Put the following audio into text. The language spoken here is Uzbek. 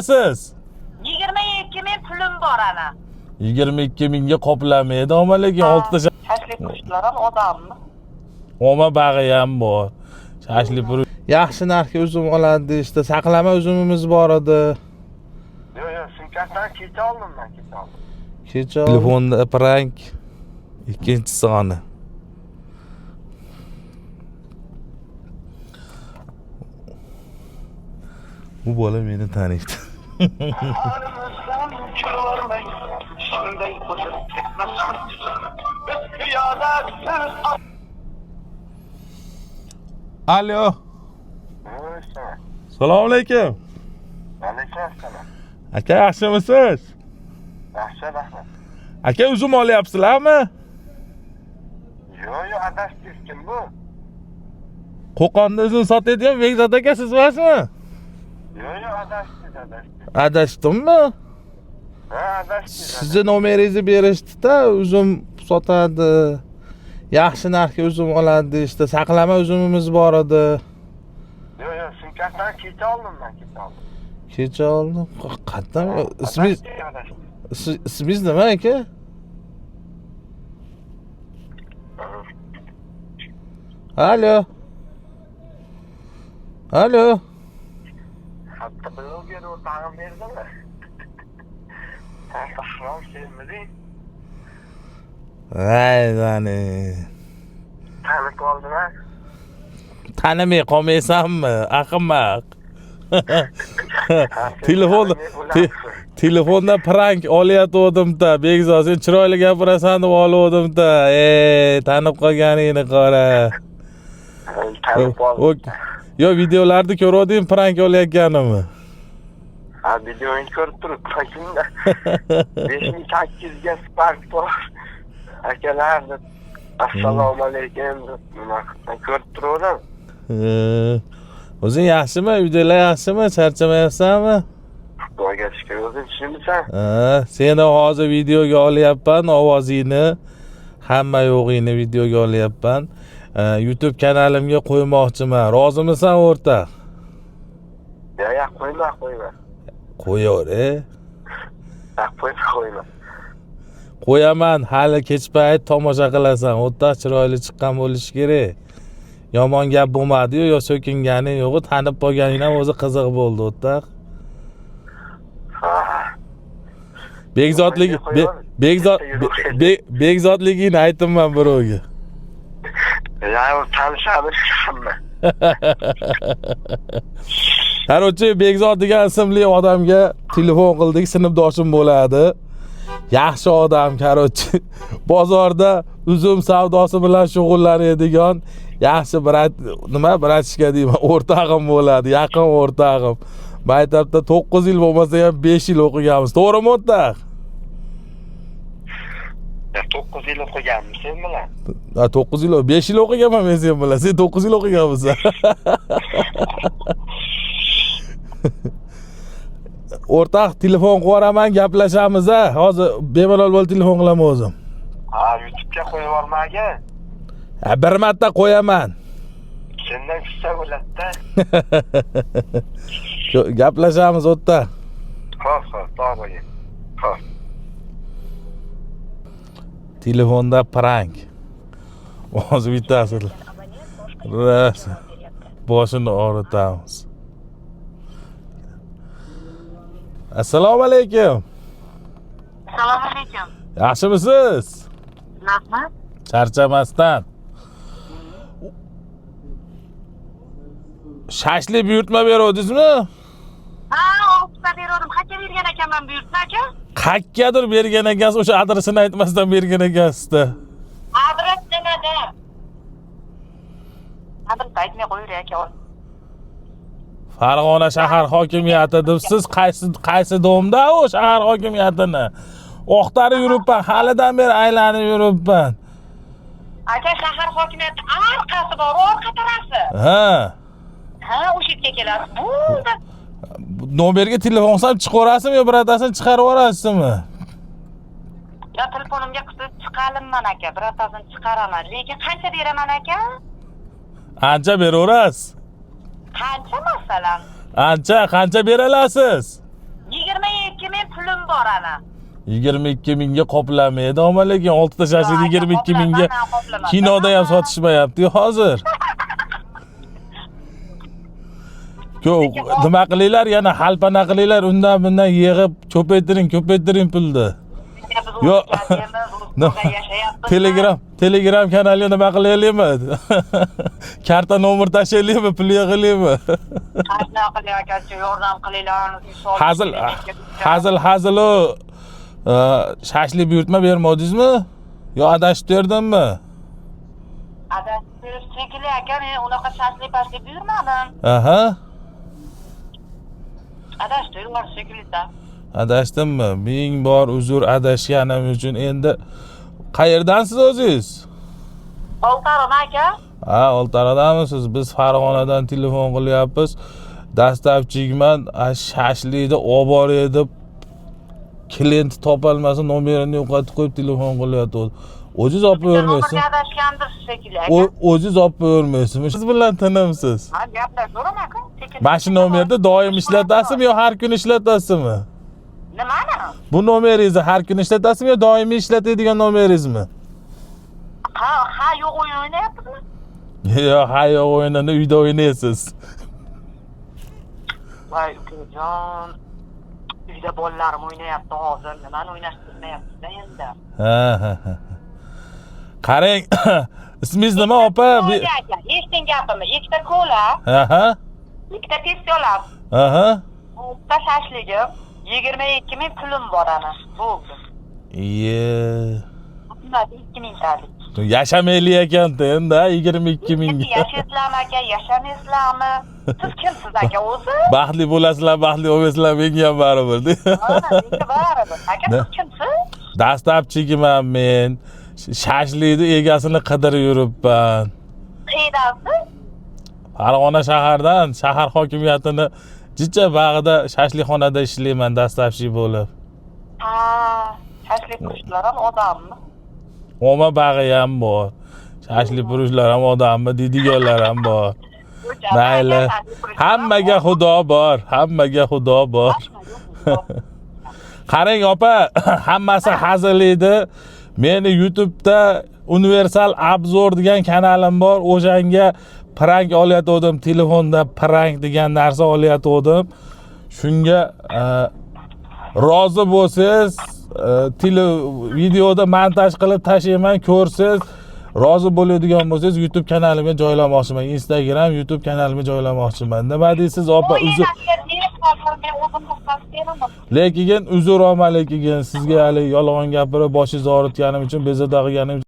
Siz 22 ming pulim bor ana. 22 mingga qoplamaydi ama lekin 6 ta Shashlik qushlar ham odammi? oma bag'i ham bor. Shashlik pul. Yaxshi narxga uzum oladi işte saqlama uzumimiz bor edi. Yo'q, sumkasidan kecha oldim men, kecha oldim. Kecha telefonda prank ikkinchi soni. Bu bola meni taniydi. Alo. Assalomu alaykum. Alaykum. Aka yaxshimisiz? Yaxshi, rahmat. Aka uzum olyapsizlarmi? Yo'q, adashsiz kim bu? Qo'qonda uzum sotadigan Bekzod aka siz emasmi? Yo'q, adashsiz. Adashdimmi? Ha, adashsiz. Sizni nomeringizni berishdi-da, uzum sotadi. Yaxshi narxga uzum oladi işte saqlama uzumimiz bor edi. Yo'q, sumkasidan kecha oldim men, kecha oldim. Kecha oldim. Qattam ismingiz nima aka? Alo. Alo. Hatta bloger o'rtog'im berdimi? Sen sahrom sevmeding? Ayzani. Tanib oldim-a? Tanimay qolmaysanmi? Ahmoq. Telefonda prank olayotgandim-da. Bekzod, sen chiroyli gapirasan deb olgandim-da. Tanib qolganingni qara. Tanib oldim. Yo, videolarni ko'rdim prank olayotganimni. Ha, videoni ko'rib turibman. 5800 ga spark bor. Akalar, assalomu alaykum. Nima ko'rib turdim? O'zing yaxshimi? Uydalar yaxshimi? Charchamayapsanmi? Xudoga shukr, o'zing tushunmisan? Seni hozir videoga olyapman, ovozingni, hamma yo'g'ingni videoga olyapman. YouTube kanalimga qo'ymoqchiman. Rozimisan o'rtoq? Ya, qo'yma. Qo'yaver. Qo'yma. Qo'yaman, hali kech payt tomosha qilasan. O'rtoq chiroyli chiqqan bo'lish kerak. Yomon gap bo'lmadi-yu, yo so'kinganing yo'q, tanib qolganing ham o'zi qiziq bo'ldi, o'rtoq. Bekzodligini aytdim birovga. Ya, tanishamiz hamma. Qarochi Bekzod degan ismli odamga telefon qildik, sinfdoshim bo'ladi. Yaxshi odam, qarochi. Bozorda uzum savdosi bilan shug'ullanadigan yaxshi bratishka deyman, o'rtog'im bo'ladi, yaqin o'rtog'im. Maktabda 9 yil bo'lmasa ham 5 yil o'qiganmiz. To'g'rimi o'rtoq? 9 yil o'qiganmiz sen bilan. 9 yil, 5 yil o'qiganman men sen bilan. Sen 9 yil o'qiganmisan. O'rtoq, telefon qo'yaraman, gaplashamiz-a. Hozir bemalol bo'l telefon qilaman o'zim. Ha, YouTube'ga qo'yib yubormagin. Bir marta qo'yaman. Sendan kutsa bo'ladi-da. Gaplashamiz o'rtoq. Xo'p, to'g'ri. Xo'p. Telefonda prank. Hozir bittasi. Boshini og'ritamiz. Assalomu alaykum. Assalomu alaykum. Yaxshimisiz? Rahmat. Charchamasdan. Shashlik buyurtma beruvdingizmi? Ha, oltita berdim. Qancha bergan ekanman buyurtma aka? Qayergadir bergan ekansiz, o'sha adresini aytmasdan bergan ekansiz-da. Adres nimada? Adres aytmay qo'ying aka. Farg'ona shahar hokimiyati debsiz, qaysi domda u shahar hokimiyatini? Oqtarib yuribman, halidan beri aylanib yuribman. Aka, shahar hokimiyati orqasi bor, orqa tarafi. Ha, o'sha yerga kelasiz. Bo'ldi. Nomerga telefon qilsam chiqarasizmi yo birortasini chiqarib yuborasizmi? Ya telefonimga qilib chiqalimman aka, birortasini chiqaraman. Lekin qancha beraman aka? Ancha beraverasiz. Qancha masalan? Qancha bera olasiz? pulim bor ana. 22 mingga qoplamaydi, ammo lekin 6 ta shashlik 22 mingga qoplaman. kinoda ham sotishmayapti hozir. Yo'q, nima qilinglar, yana xalpana qilinglar, undan bundan yig'ib ko'paytiring pulni. Yo'q. Telegram kanaliga nima qilaylikmi? Karta nomer tashlaylikmi, pul yig'aylikmi? Qanday qilyapsiz, yordam qilinglar. Hazil o shashlik buyurtma bermadingizmi? Yo adashib berdimmi? Adashib shekilli aka, men unaqa shashlik buyurmadim. Aha. Adashib shekilli-da. Adashdimmi? Ming bor uzr adashganim uchun. Endi qayerdansiz o'zingiz? Oltaron aka. Ha, Oltarodamisiz? Biz Farg'onadan telefon qilyapmiz. Dastlabchiman, shashlikni olib boray deb klient topolmasa nomerini yo'qotib qo'yib telefon qilyapti. O'zingiz olib bermaysiz? Adashgandir shekilli aka. O'zingiz olib bermaysizmi? Siz bilan tinimsiz? Ha, gaplashaveraman aka. Mana shu nomerni doim ishlatasizmi yo har kun ishlatasizmi? Nimani? Bu nomeringizni har kun ishlatasizmi yo doimiy ishlatadigan nomeringizmi? Ha, yo'q o'yin o'ynayapsizmi? Yo'q, ha yo'q o'yinini uyda o'ynaysiz. Voy ukajon. Uyda bolalarim o'ynayapti hozir. Nimani o'ynashtirmayapsiz endi? Ha. Qarang, ismingiz nima opa? Eshiting gapimni. Ikkita kola. Aha. Ikkita testyolar. Aha. Bitta shashligim. 22 ming pulim bor ana. Bo'ldi. Iye. 2 ming talik. Yashamaylik ekan-da endi 22 ming. Yashaysizlarmi aka, yashamaysizlarmi? Siz kimsiz aka o'zi? Baxtli bo'lasizlar, baxtli bo'lmaysizlar, menga ham baribir. Menga baribir. Aka siz kimsiz? Dastlabchiman men. Shashlikni egasini qidirib yuribman. Qayerdansiz? Farg'ona shahardan, shahar hokimiyatini Jicha bag'ida shashlikxonada ishlayman dastlabchi bo'lib. Ha, shashlik qurishlar ham odammi? Oma bag'i ham bor. Shashlik purushlar ham odammi, deydiganlar ham bor. Mayli. Hammaga xudo bor, hammaga xudo bor. Qarang opa, hammasi hazil edi. Meni YouTube'da Universal Obzor degan kanalim bor. O'shanga prank olayotgandim, telefonda prank degan narsa olayotgandim. Shunga rozi bo'lsangiz, videoda montaj qilib tashlayman, ko'rsiz. Rozi bo'ladigan bo'lsangiz YouTube kanalimga joylamoqchiman. Instagram, YouTube kanalimga joylamoqchiman. Nima deysiz opa? Uzr. Lekin uzr olma, lekin sizga hali yolg'on gapirib boshingizni og'ritganim uchun bezovta qilganim